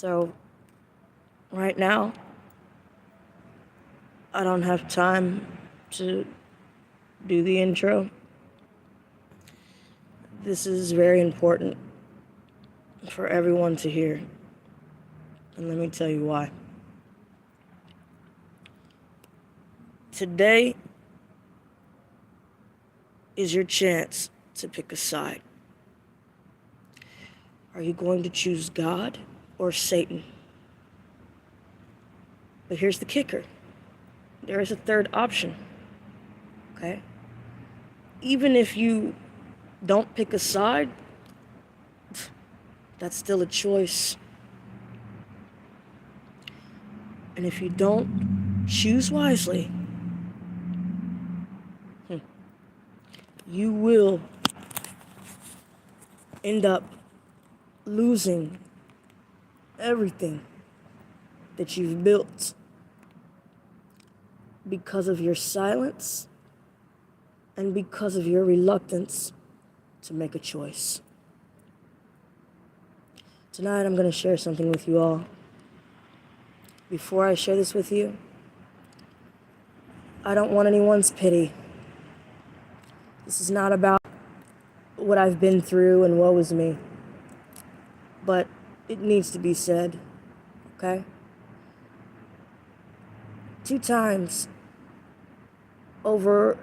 So, right now, I don't have time to do the intro. This is very important for everyone to hear. And let me tell you why. Today is your chance to pick a side. Are you going to choose God or Satan? But here's the kicker. There is a third option. Okay? Even if you don't pick a side, that's still a choice. And if you don't choose wisely, you will end up losing everything that you've built because of your silence and because of your reluctance to make a choice. Tonight I'm going to share something with you all. Before I share this with you, I don't want anyone's pity. This is not about what I've been through and woe is me. But it needs to be said, okay? 2 times over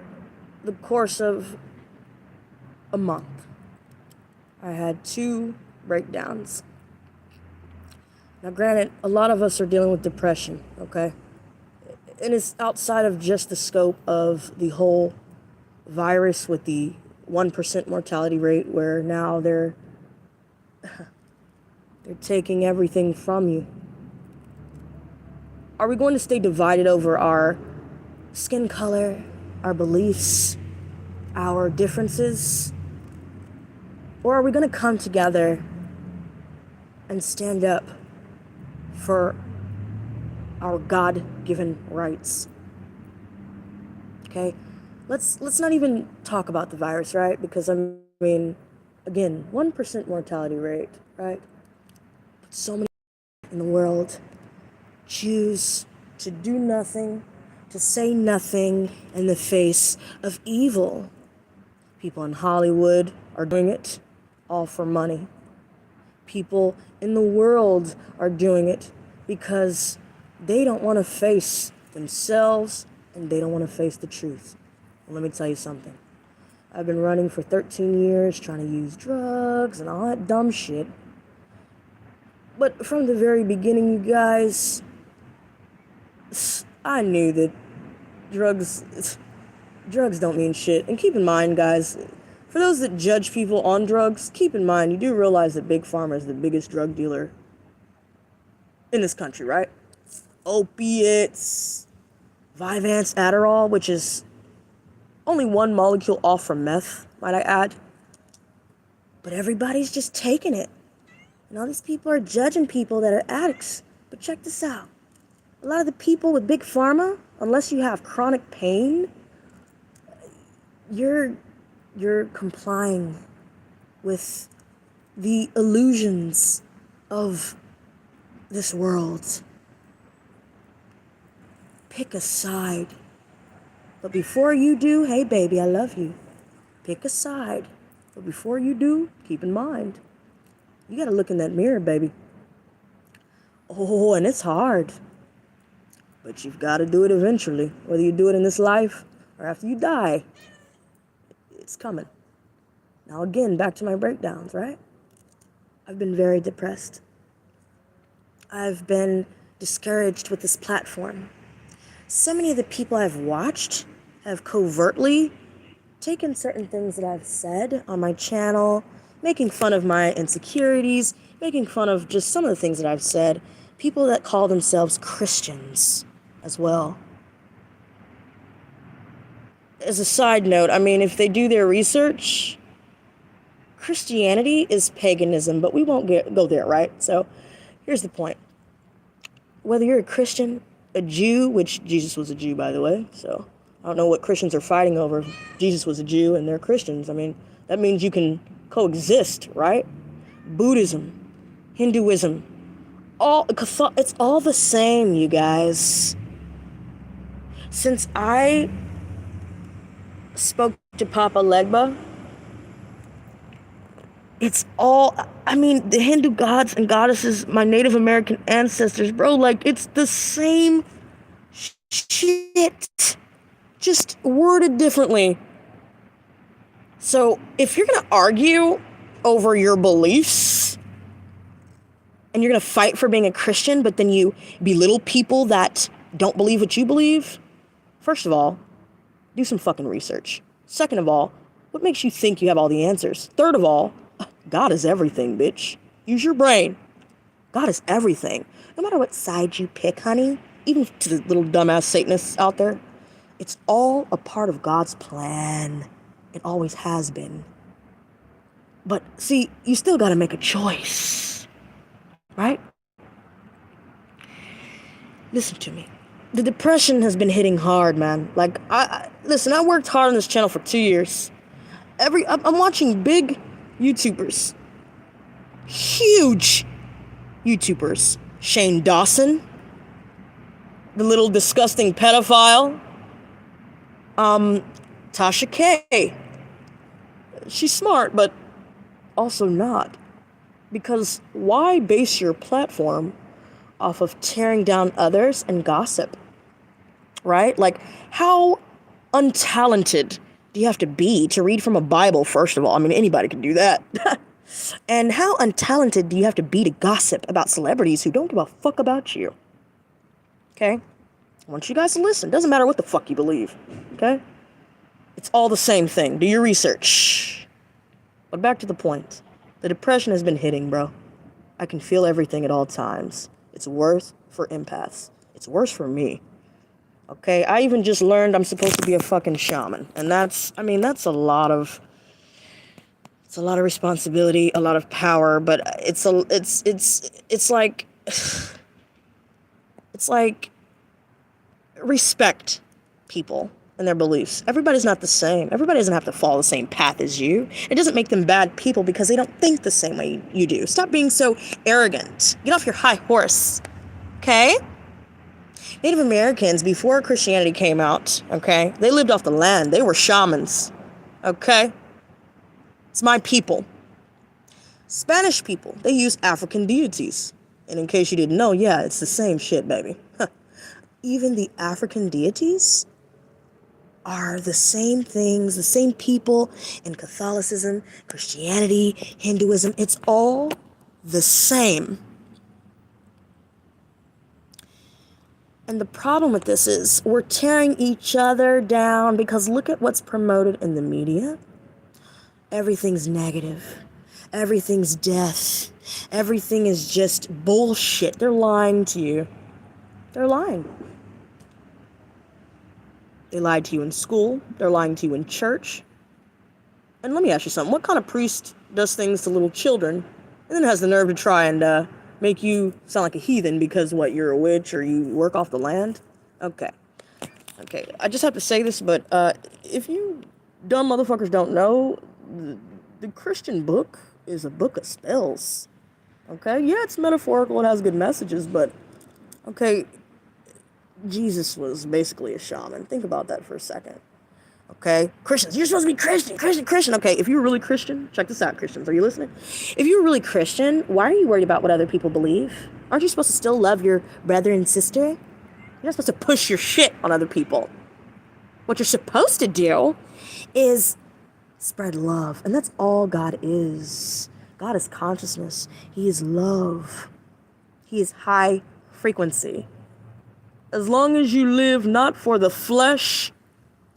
the course of a month, I had 2 breakdowns. Now, granted, a lot of us are dealing with depression, okay? And it's outside of just the scope of the whole virus with the 1% mortality rate, where now they're taking everything from you. Are we going to stay divided over our skin color, our beliefs, our differences? Or are we going to come together and stand up for our God-given rights? Okay? Let's not even talk about the virus, right? Because, I mean, again, 1% mortality rate, right? But so many in the world choose to do nothing, to say nothing in the face of evil. People in Hollywood are doing it all for money. People in the world are doing it because they don't want to face themselves and they don't want to face the truth. Well, let me tell you something. I've been running for 13 years trying to use drugs and all that dumb shit. But from the very beginning, you guys, I knew that drugs don't mean shit. And keep in mind, guys, for those that judge people on drugs, keep in mind, you do realize that Big Pharma is the biggest drug dealer in this country, right? Opiates, Vyvanse, Adderall, which is only 1 molecule off from meth, might I add. But everybody's just taking it. And all these people are judging people that are addicts. But check this out. A lot of the people with Big Pharma, unless you have chronic pain, you're complying with the illusions of this world. Pick a side. But before you do, hey baby, I love you. Pick a side. But before you do, keep in mind, you gotta look in that mirror, baby. Oh, and it's hard. But you've got to do it eventually. Whether you do it in this life or after you die, it's coming. Now again, back to my breakdowns, right? I've been very depressed. I've been discouraged with this platform. So many of the people I've watched have covertly taken certain things that I've said on my channel, making fun of my insecurities, making fun of just some of the things that I've said. People that call themselves Christians as well. As a side note, I mean, if they do their research, Christianity is paganism, but we won't go there, right? So here's the point. Whether you're a Christian, a Jew, which Jesus was a Jew, by the way, so I don't know what Christians are fighting over. Jesus was a Jew and they're Christians. I mean, that means you can coexist, right? Buddhism, Hinduism, it's all the same, you guys. Since I spoke to Papa Legba, it's all, I mean, the Hindu gods and goddesses, my Native American ancestors, bro, like, it's the same shit, just worded differently. So, if you're gonna argue over your beliefs, and you're gonna fight for being a Christian, but then you belittle people that don't believe what you believe, first of all, do some fucking research. Second of all, what makes you think you have all the answers? Third of all, God is everything, bitch. Use your brain. God is everything. No matter what side you pick, honey, even to the little dumbass Satanists out there, it's all a part of God's plan. It always has been. But see, you still gotta make a choice, right? Listen to me. The depression has been hitting hard, man. Like, listen, I worked hard on this channel for 2 years. I'm watching big YouTubers, huge YouTubers. Shane Dawson, the little disgusting pedophile. Tasha K. She's smart, but also not. Because why base your platform off of tearing down others and gossip? Right? Like, how untalented do you have to be to read from a Bible, first of all? I mean, anybody can do that. And how untalented do you have to be to gossip about celebrities who don't give a fuck about you? Okay? I want you guys to listen. Doesn't matter what the fuck you believe. Okay? It's all the same thing. Do your research. But back to the point. The depression has been hitting, bro. I can feel everything at all times. It's worse for empaths. It's worse for me. Okay? I even just learned I'm supposed to be a fucking shaman. And that's a lot of responsibility, a lot of power, but it's like respect people and their beliefs. Everybody's not the same. Everybody doesn't have to follow the same path as you. It doesn't make them bad people because they don't think the same way you do. Stop being so arrogant. Get off your high horse. Okay? Native Americans, before Christianity came out, okay, they lived off the land. They were shamans. Okay? It's my people. Spanish people, they use African deities. And in case you didn't know, yeah, it's the same shit, baby. Even the African deities are the same things, the same people in Catholicism, Christianity, Hinduism. It's all the same. And the problem with this is we're tearing each other down because look at what's promoted in the media. Everything's negative. Everything's death. Everything is just bullshit. They're lying to you. They're lying. They lied to you in school. They're lying to you in church. And let me ask you something. What kind of priest does things to little children and then has the nerve to try and make you sound like a heathen because, what, you're a witch or you work off the land? Okay. I just have to say this, but if you dumb motherfuckers don't know, the Christian book is a book of spells. Okay? Yeah, it's metaphorical. It has good messages, but, okay, Jesus was basically a shaman. Think about that for a second. Okay? Christians, you're supposed to be Christian. Okay, if you're really Christian, check this out, Christians. Are you listening? If you're really Christian, why are you worried about what other people believe? Aren't you supposed to still love your brother and sister? You're not supposed to push your shit on other people. What you're supposed to do is spread love. And that's all God is. God is consciousness. He is love. He is high frequency. As long as you live not for the flesh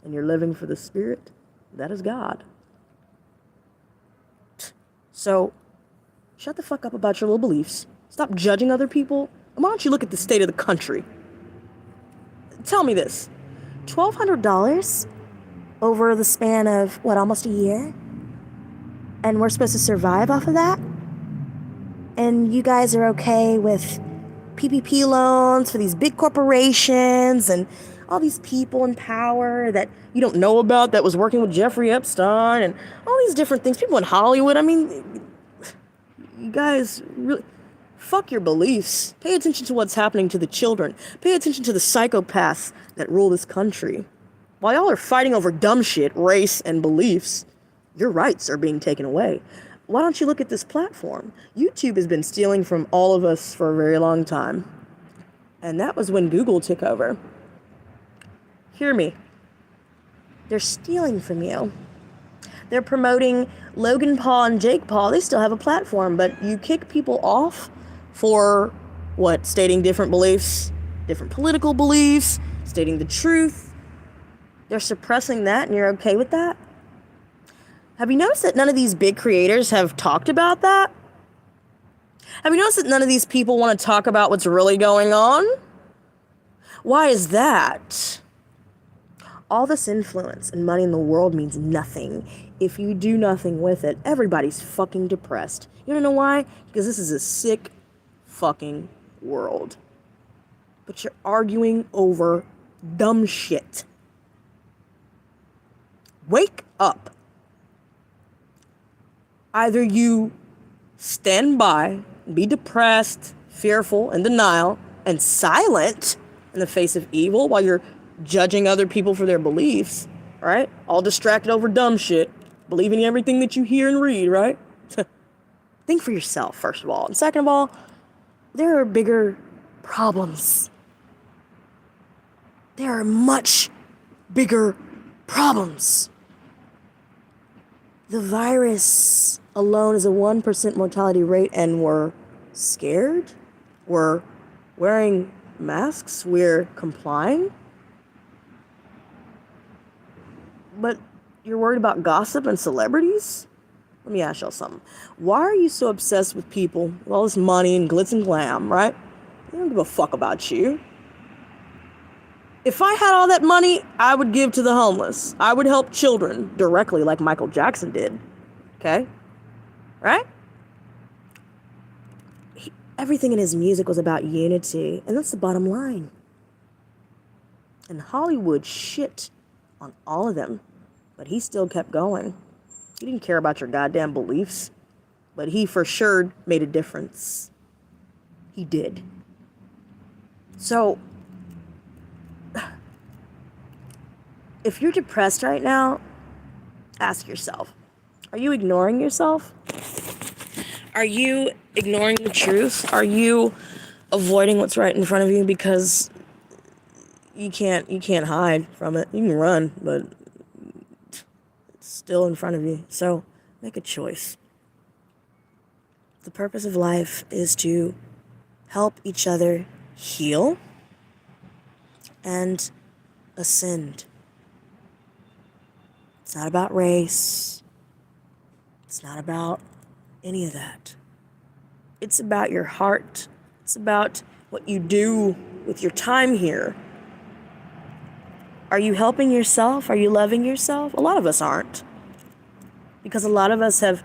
and you're living for the spirit, that is God. So, shut the fuck up about your little beliefs. Stop judging other people. And why don't you look at the state of the country? Tell me this. $1,200 over the span of, almost a year? And we're supposed to survive off of that? And you guys are okay with PPP loans for these big corporations and all these people in power that you don't know about that was working with Jeffrey Epstein and all these different things. People in Hollywood. I mean, you guys really, Fuck your beliefs. Pay attention to what's happening to the children. Pay attention to the psychopaths that rule this country. While y'all are fighting over dumb shit, race, and beliefs, your rights are being taken away. Why don't you look at this platform? YouTube has been stealing from all of us for a very long time. And that was when Google took over. Hear me. They're stealing from you. They're promoting Logan Paul and Jake Paul. They still have a platform, but you kick people off for what? Stating different beliefs, different political beliefs, stating the truth. They're suppressing that, and you're okay with that? Have you noticed that none of these big creators have talked about that? Have you noticed that none of these people want to talk about what's really going on? Why is that? All this influence and money in the world means nothing if you do nothing with it. Everybody's fucking depressed. You wanna know why? Because this is a sick fucking world. But you're arguing over dumb shit. Wake up. Either you stand by, be depressed, fearful, in denial, and silent in the face of evil while you're judging other people for their beliefs, right? All distracted over dumb shit, believing everything that you hear and read, right? Think for yourself, first of all. And second of all, there are bigger problems. There are much bigger problems. The virus alone is a 1% mortality rate, and we're scared? We're wearing masks? We're complying? But you're worried about gossip and celebrities? Let me ask y'all something. Why are you so obsessed with people with all this money and glitz and glam, right? They don't give a fuck about you. If I had all that money, I would give to the homeless. I would help children directly like Michael Jackson did. Okay? Right? Everything in his music was about unity, and that's the bottom line. And Hollywood shit on all of them, but he still kept going. He didn't care about your goddamn beliefs, but he for sure made a difference. He did. So, if you're depressed right now, ask yourself, are you ignoring yourself? Are you ignoring the truth? Are you avoiding what's right in front of you because you can't hide from it? You can run, but it's still in front of you. So make a choice. The purpose of life is to help each other heal and ascend. It's not about race. It's not about any of that. It's about your heart. It's about what you do with your time here. Are you helping yourself? Are you loving yourself? A lot of us aren't. Because a lot of us have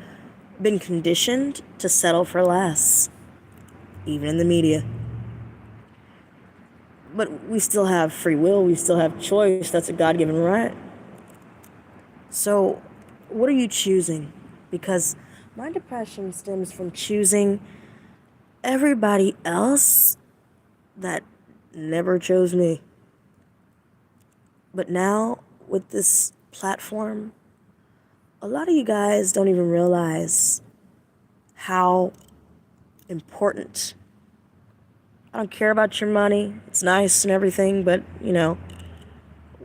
been conditioned to settle for less, even in the media. But we still have free will. We still have choice. That's a God-given right. So, what are you choosing? Because my depression stems from choosing everybody else that never chose me. But now, with this platform, a lot of you guys don't even realize how important. I don't care about your money. It's nice and everything, but,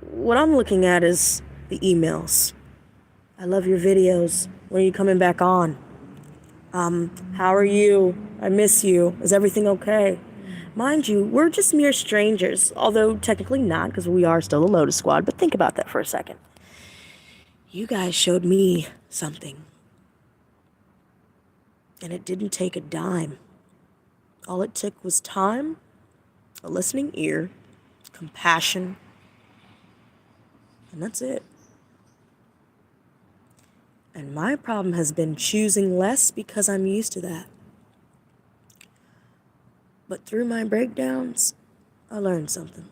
what I'm looking at is the emails. I love your videos. When are you coming back on? How are you? I miss you. Is everything okay? Mind you, we're just mere strangers, although technically not, because we are still the Lotus Squad, but think about that for a second. You guys showed me something, and it didn't take a dime. All it took was time, a listening ear, compassion, and that's it. And my problem has been choosing less because I'm used to that. But through my breakdowns, I learned something.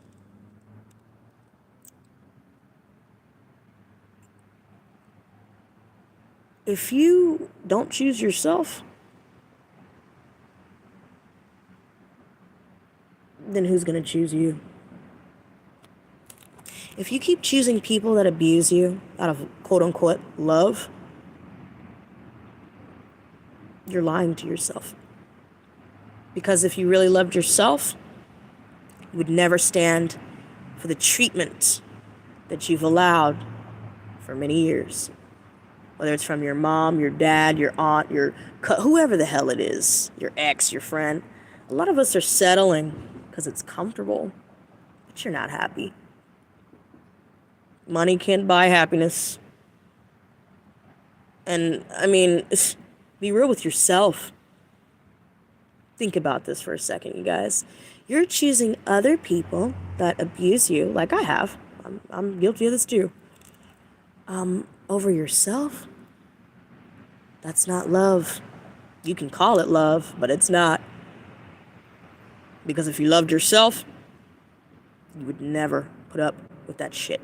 If you don't choose yourself, then who's going to choose you? If you keep choosing people that abuse you out of quote-unquote love, you're lying to yourself. Because if you really loved yourself, you would never stand for the treatment that you've allowed for many years. Whether it's from your mom, your dad, your aunt, whoever the hell it is, your ex, your friend. A lot of us are settling because it's comfortable, but you're not happy. Money can't buy happiness. And, I mean, be real with yourself. Think about this for a second, you guys. You're choosing other people that abuse you, like I have. I'm guilty of this too. Over yourself. That's not love. You can call it love, but it's not. Because if you loved yourself, you would never put up with that shit.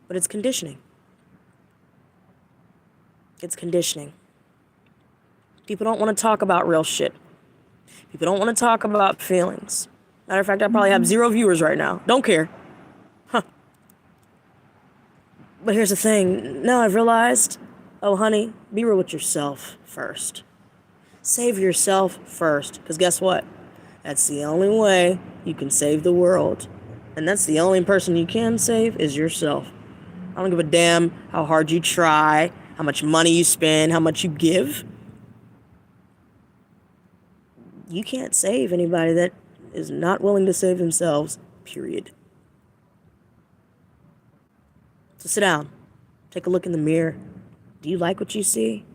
But it's conditioning. It's conditioning. People don't want to talk about real shit. People don't want to talk about feelings. Matter of fact, I probably have 0 viewers right now. Don't care. Huh. But here's the thing. Now I've realized, oh, honey, be real with yourself first. Save yourself first. Because guess what? That's the only way you can save the world. And that's the only person you can save is yourself. I don't give a damn how hard you try, how much money you spend, how much you give. You can't save anybody that is not willing to save themselves, period. So sit down. Take a look in the mirror. Do you like what you see?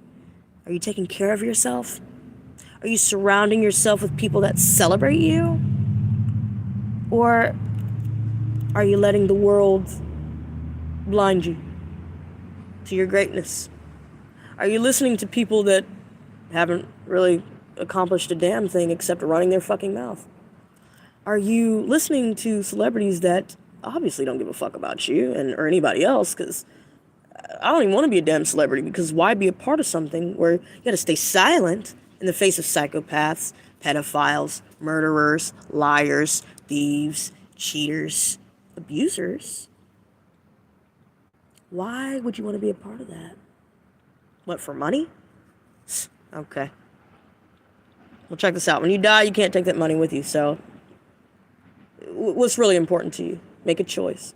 Are you taking care of yourself? Are you surrounding yourself with people that celebrate you? Or are you letting the world blind you to your greatness? Are you listening to people that haven't really accomplished a damn thing except running their fucking mouth? Are you listening to celebrities that obviously don't give a fuck about you or anybody else? Because I don't even want to be a damn celebrity, because why be a part of something where you got to stay silent in the face of psychopaths, pedophiles, murderers, liars, thieves, cheaters, abusers? Why would you want to be a part of that? What, for money? Okay. Well, check this out. When you die, you can't take that money with you. So what's really important to you? Make a choice.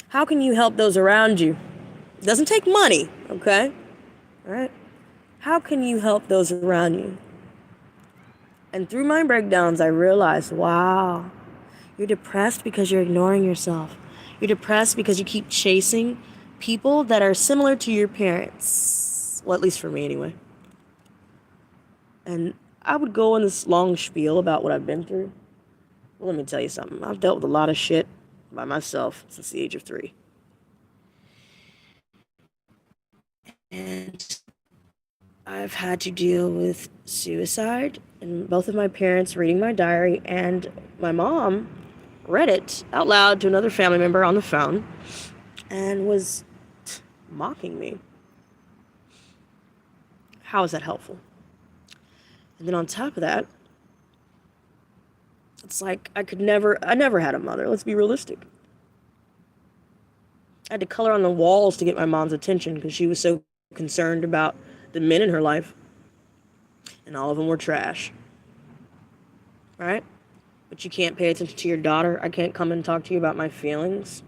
How can you help those around you? It doesn't take money, okay? All right? How can you help those around you? And through my breakdowns, I realized, wow, you're depressed because you're ignoring yourself. You're depressed because you keep chasing people that are similar to your parents. Well, at least for me anyway. And I would go in this long spiel about what I've been through. Well, let me tell you something. I've dealt with a lot of shit by myself since the age of 3. And I've had to deal with suicide, and both of my parents reading my diary, and my mom read it out loud to another family member on the phone and was mocking me. How is that helpful? And then on top of that, it's like I never had a mother. Let's be realistic. I had to color on the walls to get my mom's attention because she was so concerned about the men in her life. And all of them were trash. Right? But you can't pay attention to your daughter. I can't come and talk to you about my feelings.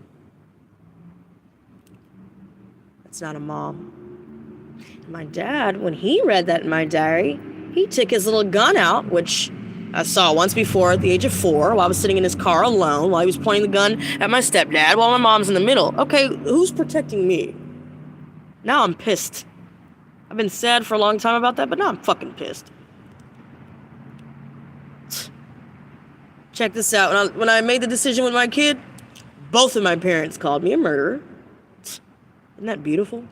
That's not a mom. My dad, when he read that in my diary, he took his little gun out, which I saw once before at the age of 4 while I was sitting in his car alone while he was pointing the gun at my stepdad while my mom's in the middle. Okay, who's protecting me? Now I'm pissed. I've been sad for a long time about that, but now I'm fucking pissed. Check this out. When I made the decision with my kid, both of my parents called me a murderer. Isn't that beautiful?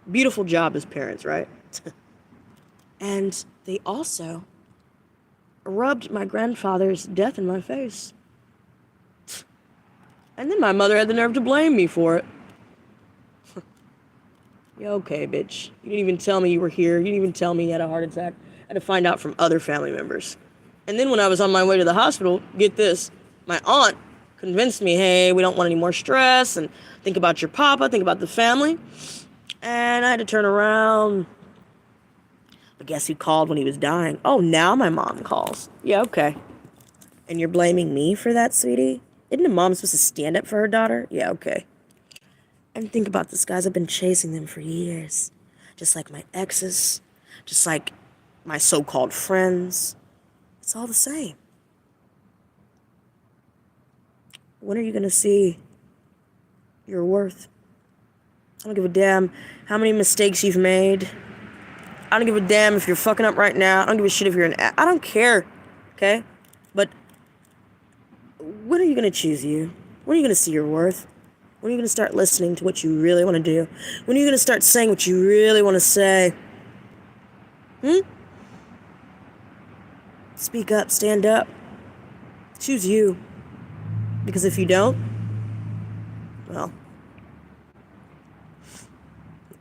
Beautiful job as parents, right? And they also rubbed my grandfather's death in my face. And then my mother had the nerve to blame me for it. Yeah, okay, bitch. You didn't even tell me you were here. You didn't even tell me you had a heart attack. had to find out from other family members. And then when I was on my way to the hospital, get this, my aunt convinced me, hey, we don't want any more stress, and think about your papa, think about the family. And I had to turn around. But guess who called when he was dying? Oh, now my mom calls. Yeah, okay. And you're blaming me for that, sweetie? Isn't a mom supposed to stand up for her daughter? Yeah, okay. And think about this, guys. I've been chasing them for years. Just like my exes. Just like my so-called friends. It's all the same. When are you going to see your worth? I don't give a damn how many mistakes you've made. I don't give a damn if you're fucking up right now. I don't give a shit if you're I don't care. Okay? But when are you going to choose you? When are you going to see your worth? When are you going to start listening to what you really want to do? When are you going to start saying what you really want to say? Speak up, stand up. Choose you. Because if you don't, well,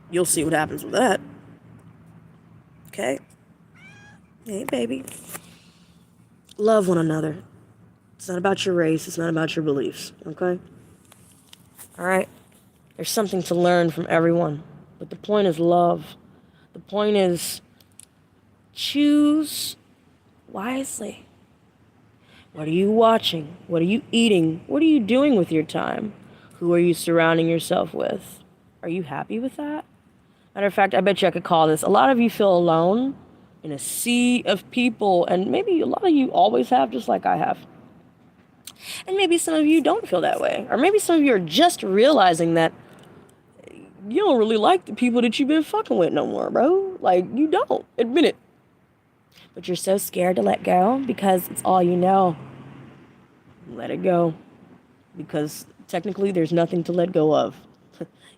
you'll see what happens with that. Okay? Hey, baby. Love one another. It's not about your race. It's not about your beliefs. Okay? Alright? There's something to learn from everyone. But the point is love. The point is choose wisely. What are you watching? What are you eating? What are you doing with your time? Who are you surrounding yourself with? Are you happy with that? Matter of fact, I bet you I could call this. A lot of you feel alone in a sea of people, and maybe a lot of you always have, just like I have. And maybe some of you don't feel that way. Or maybe some of you are just realizing that you don't really like the people that you've been fucking with no more, bro. Like, you don't. Admit it. But you're so scared to let go because it's all you know. Let it go. Because technically there's nothing to let go of.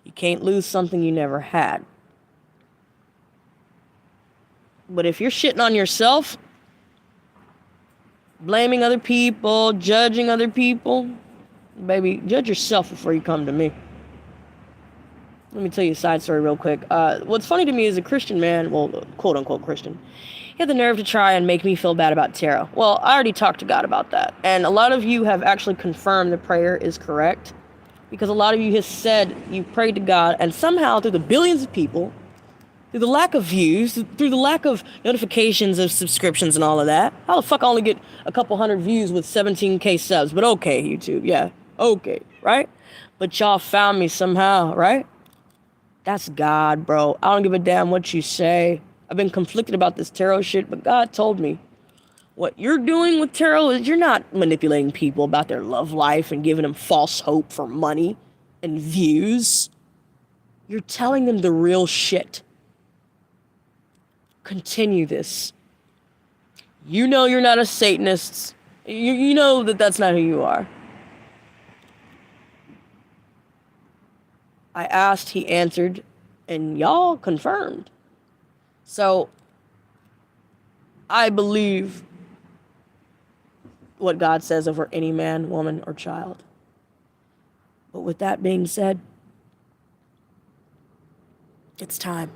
You can't lose something you never had. But if you're shitting on yourself, blaming other people, judging other people, baby, judge yourself before you come to me. Let me tell you a side story real quick. What's funny to me is a Christian man, well, quote-unquote Christian, he had the nerve to try and make me feel bad about tarot. Well, I already talked to God about that. And a lot of you have actually confirmed the prayer is correct. Because a lot of you have said you prayed to God, and somehow through the billions of people, through the lack of views, through the lack of notifications of subscriptions and all of that, how the fuck I only get a couple hundred views with 17K subs? But okay, YouTube, yeah, okay, right? But y'all found me somehow, right? That's God, bro. I don't give a damn what you say. I've been conflicted about this tarot shit, but God told me what you're doing with tarot is you're not manipulating people about their love life and giving them false hope for money and views. You're telling them the real shit. Continue this. You know you're not a Satanist. You know that that's not who you are. I asked, he answered, and y'all confirmed. So, I believe what God says over any man, woman, or child. But with that being said, it's time.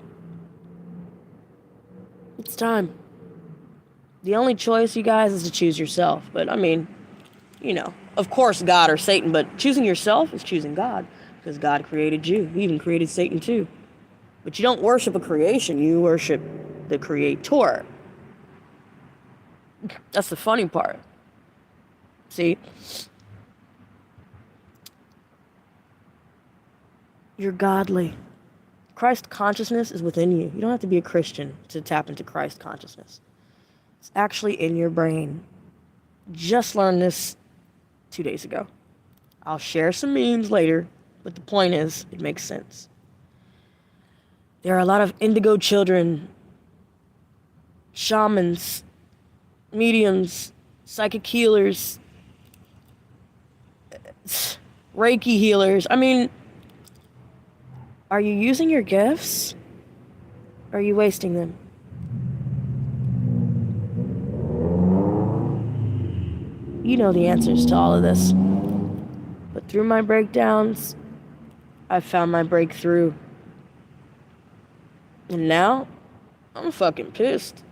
It's time. The only choice, you guys, is to choose yourself. But, I mean, you know, of course God or Satan, but choosing yourself is choosing God. Because God created you. He even created Satan too. But you don't worship a creation, you worship the Creator. That's the funny part. See? You're godly. Christ consciousness is within you. You don't have to be a Christian to tap into Christ consciousness. It's actually in your brain. Just learned this 2 days ago. I'll share some memes later, but the point is, it makes sense. There are a lot of indigo children, shamans, mediums, psychic healers, Reiki healers. I mean, are you using your gifts? Or are you wasting them? You know the answers to all of this. But through my breakdowns, I've found my breakthrough. And now, I'm fucking pissed.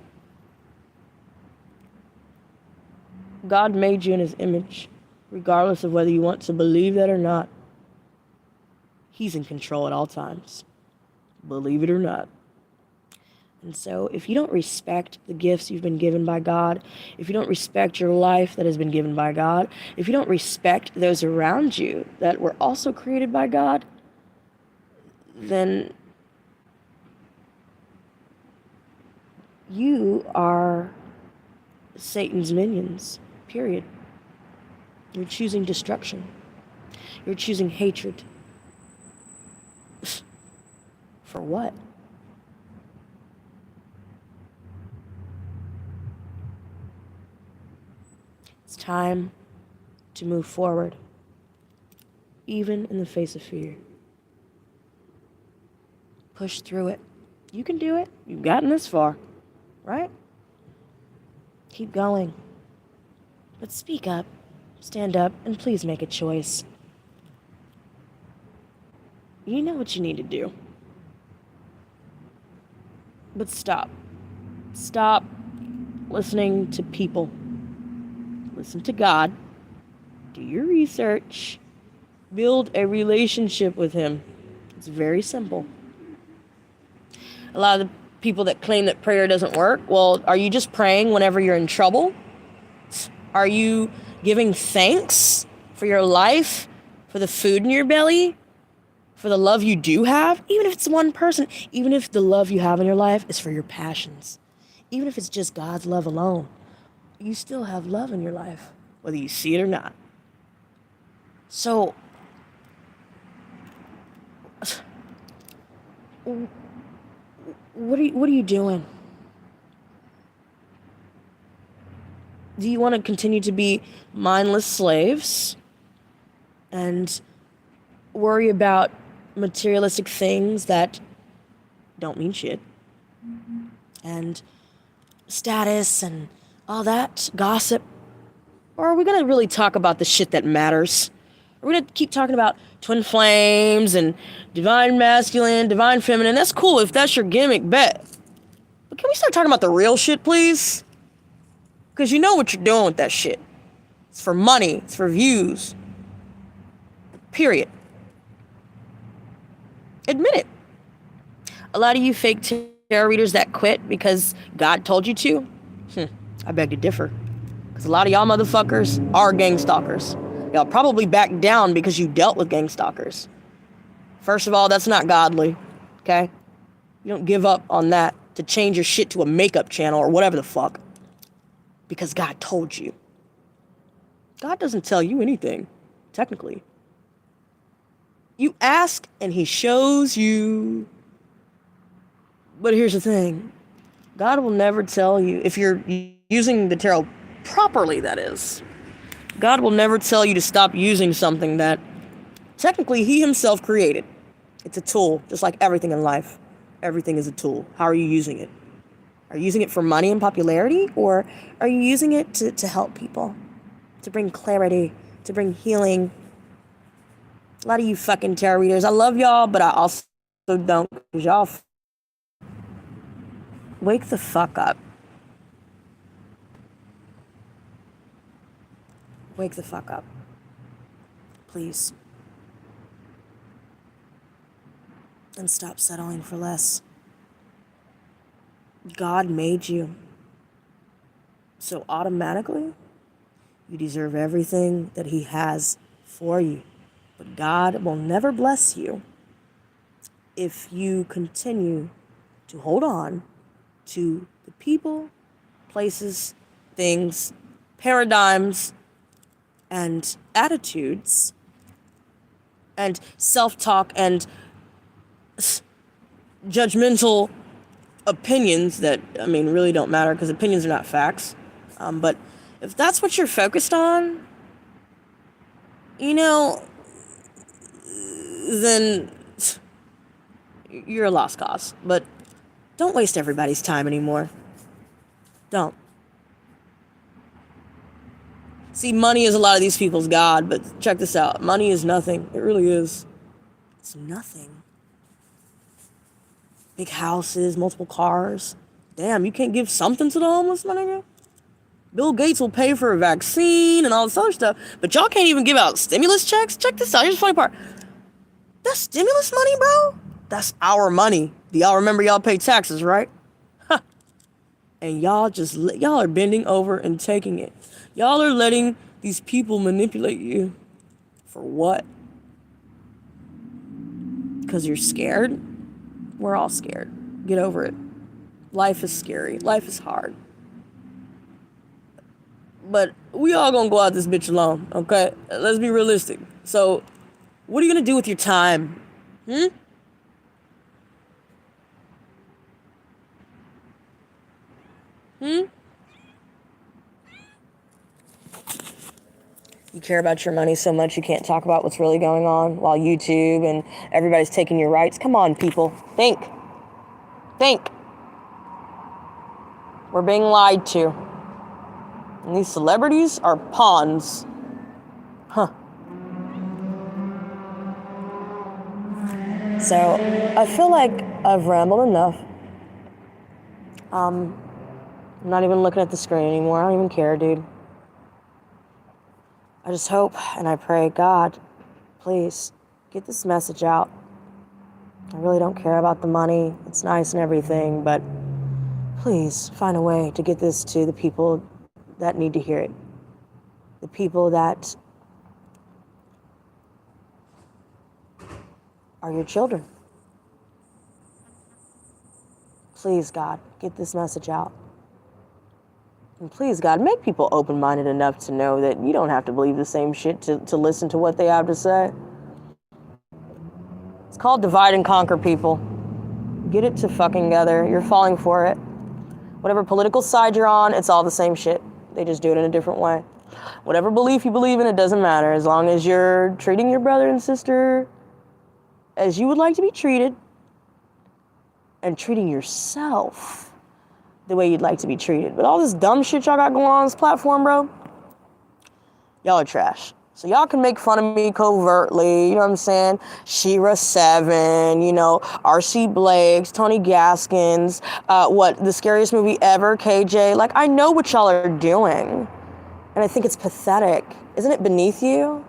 God made you in his image, regardless of whether you want to believe that or not. He's in control at all times, believe it or not. And so if you don't respect the gifts you've been given by God, if you don't respect your life that has been given by God, if you don't respect those around you that were also created by God, then you are Satan's minions, period. You're choosing destruction. You're choosing hatred. For what? It's time to move forward, even in the face of fear. Push through it. You can do it. You've gotten this far, right? Keep going. But speak up, stand up, and please make a choice. You know what you need to do. But stop. Stop listening to people. Listen to God. Do your research. Build a relationship with him. It's very simple. A lot of the people that claim that prayer doesn't work, well, are you just praying whenever you're in trouble? Are you giving thanks for your life, for the food in your belly, for the love you do have? Even if it's one person, even if the love you have in your life is for your passions, even if it's just God's love alone, you still have love in your life, whether you see it or not. So, what are you doing? Do you want to continue to be mindless slaves and worry about materialistic things that don't mean shit, and status and all that gossip? Or are we going to really talk about the shit that matters? Are we going to keep talking about twin flames and divine masculine, divine feminine? That's cool if that's your gimmick, bet. But can we start talking about the real shit, please? Because you know what you're doing with that shit. It's for money. It's for views. Period. Admit it. A lot of you fake tarot readers that quit because God told you to, I beg to differ. Because a lot of y'all motherfuckers are gang stalkers. Y'all probably backed down because you dealt with gang stalkers. First of all, that's not godly. Okay? You don't give up on that to change your shit to a makeup channel or whatever the fuck. Because God told you. God doesn't tell you anything, technically. You ask and he shows you. But here's the thing. God will never tell you, if you're using the tarot properly, that is. God will never tell you to stop using something that technically he himself created. It's a tool, just like everything in life. Everything is a tool. How are you using it? Are you using it for money and popularity? Or are you using it to help people? To bring clarity, to bring healing? A lot of you fucking tarot readers, I love y'all, but I also don't. Because y'all wake the fuck up. Wake the fuck up. Please. And stop settling for less. God made you. So automatically, you deserve everything that he has for you. But God will never bless you if you continue to hold on to the people, places, things, paradigms, and attitudes, and self-talk, and judgmental opinions that, really don't matter because opinions are not facts. But if that's what you're focused on, then you're a lost cause. But don't waste everybody's time anymore. Don't. See, money is a lot of these people's god, but check this out. Money is nothing. It really is. It's nothing. Big houses, multiple cars. Damn, you can't give something to the homeless, my nigga? Bill Gates will pay for a vaccine and all this other stuff, but y'all can't even give out stimulus checks? Check this out. Here's the funny part. That's stimulus money, bro? That's our money. Do y'all remember y'all pay taxes, right? Huh. And y'all are bending over and taking it. Y'all are letting these people manipulate you. For what? Because you're scared? We're all scared. Get over it. Life is scary. Life is hard. But we all gonna go out this bitch alone, okay? Let's be realistic. So, what are you gonna do with your time? You care about your money so much you can't talk about what's really going on while YouTube and everybody's taking your rights? Come on, people. Think. We're being lied to. And these celebrities are pawns. So, I feel like I've rambled enough. I'm not even looking at the screen anymore. I don't even care, dude. I just hope and I pray, God, please get this message out. I really don't care about the money. It's nice and everything, but please find a way to get this to the people that need to hear it. The people that are your children. Please, God, get this message out. And please, God, make people open-minded enough to know that you don't have to believe the same shit to listen to what they have to say. It's called divide and conquer, people. Get it to fucking together. You're falling for it. Whatever political side you're on, it's all the same shit. They just do it in a different way. Whatever belief you believe in, it doesn't matter. As long as you're treating your brother and sister as you would like to be treated and treating yourself the way you'd like to be treated. But all this dumb shit y'all got going on this platform, bro, y'all are trash. So y'all can make fun of me covertly, you know what I'm saying? Shira 7, you know, R.C. Blakes, Tony Gaskins, the scariest movie ever, KJ. Like, I know what y'all are doing. And I think it's pathetic. Isn't it beneath you?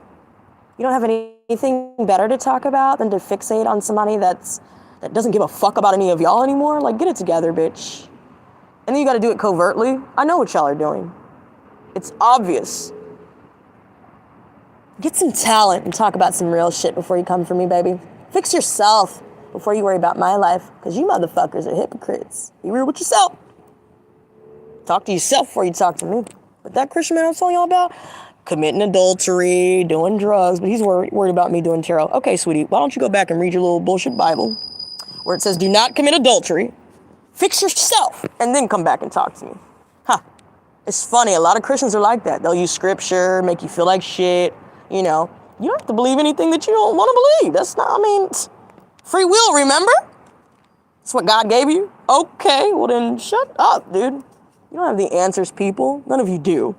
You don't have anything better to talk about than to fixate on somebody that doesn't give a fuck about any of y'all anymore? Like, get it together, bitch. And then you gotta do it covertly. I know what y'all are doing. It's obvious. Get some talent and talk about some real shit before you come for me, baby. Fix yourself before you worry about my life, because you motherfuckers are hypocrites. Be real with yourself. Talk to yourself before you talk to me. But that Christian man I was telling y'all about, committing adultery, doing drugs, but he's worried about me doing tarot. Okay, sweetie, why don't you go back and read your little bullshit Bible where it says do not commit adultery, fix yourself, and then come back and talk to me. It's funny, a lot of Christians are like that. They'll use scripture, make you feel like shit. You know, you don't have to believe anything that you don't want to believe. That's not, I mean, free will, remember? That's what God gave you? Okay, well then shut up, dude. You don't have the answers, people. None of you do.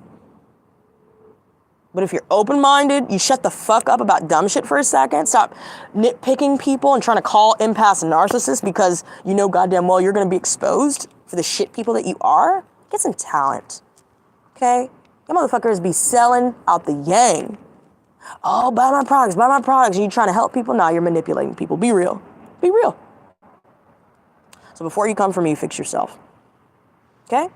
But if you're open-minded, you shut the fuck up about dumb shit for a second. Stop nitpicking people and trying to call empaths narcissists because you know goddamn well you're going to be exposed for the shit people that you are. Get some talent, okay? You motherfuckers be selling out the yang. Oh, buy my products. And you trying to help people? Nah, you're manipulating people. Be real. Be real. So before you come for me, fix yourself. Okay?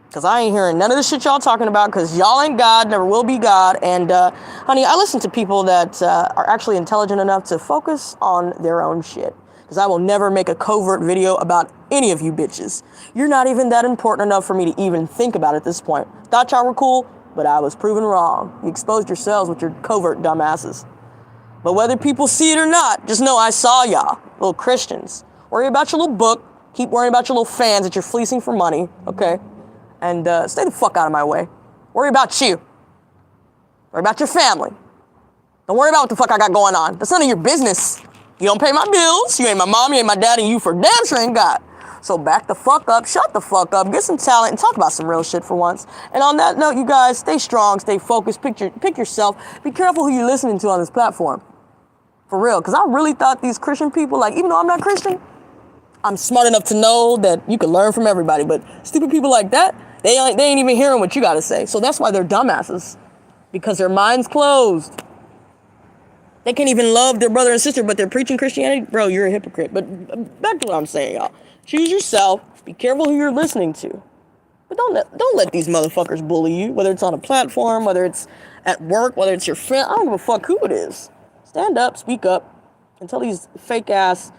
Because I ain't hearing none of the shit y'all talking about because y'all ain't God, never will be God. And, honey, I listen to people that are actually intelligent enough to focus on their own shit. Because I will never make a covert video about any of you bitches. You're not even that important enough for me to even think about at this point. Thought y'all were cool? But I was proven wrong. You exposed yourselves with your covert dumbasses. But whether people see it or not, just know I saw y'all, little Christians. Worry about your little book. Keep worrying about your little fans that you're fleecing for money, okay? And stay the fuck out of my way. Worry about you. Worry about your family. Don't worry about what the fuck I got going on. That's none of your business. You don't pay my bills. You ain't my mom, you ain't my dad, and you for damn sure ain't God. So back the fuck up, shut the fuck up, get some talent, and talk about some real shit for once. And on that note, you guys, stay strong, stay focused, pick yourself. Be careful who you're listening to on this platform. For real, because I really thought these Christian people, like, even though I'm not Christian, I'm smart enough to know that you can learn from everybody. But stupid people like that, They ain't even hearing what you got to say. So that's why they're dumbasses. Because their mind's closed. They can't even love their brother and sister, but they're preaching Christianity. Bro, you're a hypocrite. But back to what I'm saying, y'all. Choose yourself. Be careful who you're listening to. But don't let these motherfuckers bully you. Whether it's on a platform, whether it's at work, whether it's your friend. I don't give a fuck who it is. Stand up, speak up, and tell these fake-ass,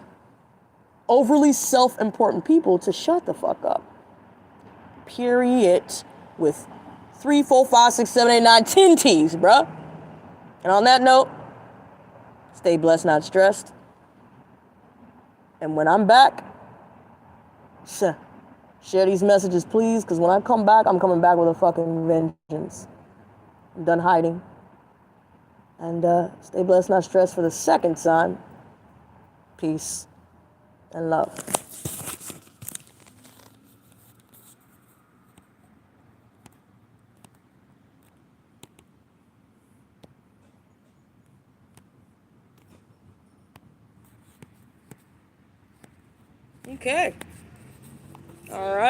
overly self-important people to shut the fuck up. Period. With 3, 4, 5, 6, 7, 8, 9, 10 T's, bruh. And on that note, stay blessed, not stressed. And when I'm back, share these messages, please, because when I come back, I'm coming back with a fucking vengeance. I'm done hiding. And stay blessed, not stressed for the second time. Peace and love. Okay. All right.